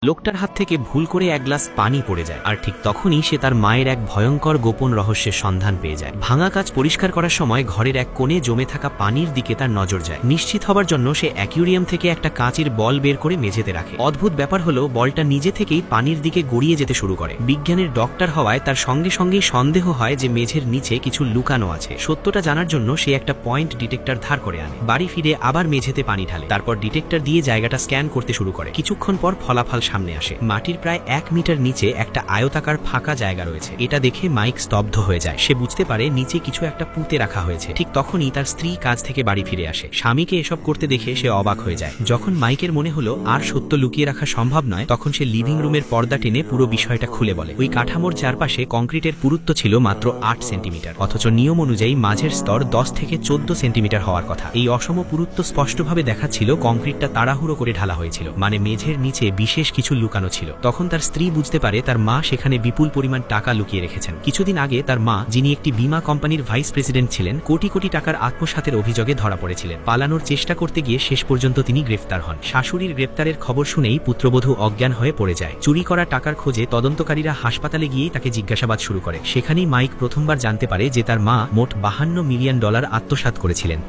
লোকটার হাত থেকে ভুল করে এক গ্লাস পানি পড়ে যায়, আর ঠিক তখনই সে তার মায়ের এক ভয়ঙ্কর গোপন রহস্যের সন্ধান পেয়ে যায়। ভাঙা কাজ পরিষ্কার করার সময় ঘরের এক কোণে জমে থাকা পানির দিকে তার নজর যায়। নিশ্চিত হবার জন্য সে অ্যাকুয়ারিয়াম থেকে একটা কাঁচের বল বের করে মেঝেতে রাখে। অদ্ভুত ব্যাপার হলো, বলটা নিজে থেকেই পানির দিকে গড়িয়ে যেতে শুরু করে। বিজ্ঞানের ডক্টর হওয়ায় তার সঙ্গে সঙ্গেই সন্দেহ হয় যে মেঝের নিচে কিছু লুকানো আছে। সত্যটা জানার জন্য সে একটা পয়েন্ট ডিটেক্টর ধার করে আনে। বাড়ি ফিরে আবার মেঝেতে পানি ঢালে, তারপর ডিটেক্টর দিয়ে জায়গাটা স্ক্যান করতে শুরু করে। কিছুক্ষণ পর ফলাফল সামনে আসে। মাটির প্রায় 1 মিটার নিচে একটা আয়তাকার ফাঁকা জায়গা রয়েছে। এটা দেখে মাইক স্তব্ধ হয়ে যায়। সে বুঝতে পারে নিচে কিছু একটা পুঁতে রাখা হয়েছে। ঠিক তখনই তার স্ত্রী কাজ থেকে বাড়ি ফিরে আসে। স্বামীকে এসব করতে দেখে সে অবাক হয়ে যায়। যখন মাইকের মনে হলো আর সত্য লুকিয়ে রাখা সম্ভব নয়, তখন সে লিভিং রুমের পর্দা টেনে পুরো বিষয়টা খুলে বলে। ওই কাঠামোর চারপাশে কংক্রিটের পুরুত্ব ছিল মাত্র 8 সেন্টিমিটার, অথচ নিয়ম অনুযায়ী মাঝের স্তর 10 থেকে 14 সেন্টিমিটার হওয়ার কথা। এই অসম পুরুত্ব স্পষ্টভাবে দেখাচ্ছিল কংক্রিটটা তাড়াহুড়ো করে ঢালা হয়েছিল, মানে মেঝের নিচে বিশেষ কিছু লুকানো ছিল। তখন তার স্ত্রী বুঝতে পারে তার মা সেখানে বিপুল পরিমাণ টাকা লুকিয়ে রেখেছেন। কিছুদিন আগে তার মা, যিনি একটি বীমা কোম্পানির ভাইস প্রেসিডেন্ট ছিলেন, কোটি কোটি টাকার আত্মসাতের অভিযোগে ধরা পড়েছিলেন। পালানোর চেষ্টা করতে গিয়ে শেষ পর্যন্ত তিনি গ্রেফতার হন। শাশুড়ির গ্রেফতারের খবর শুনেই পুত্রবধূ অজ্ঞান হয়ে পড়ে যায়। চুরি করা টাকার খোঁজে তদন্তকারীরা হাসপাতালে গিয়েই তাকে জিজ্ঞাসাবাদ শুরু করে। সেখানেই মাইক প্রথমবার জানতে পারে যে তার মা মোট $52 মিলিয়ন আত্মসাৎ করেছিলেন।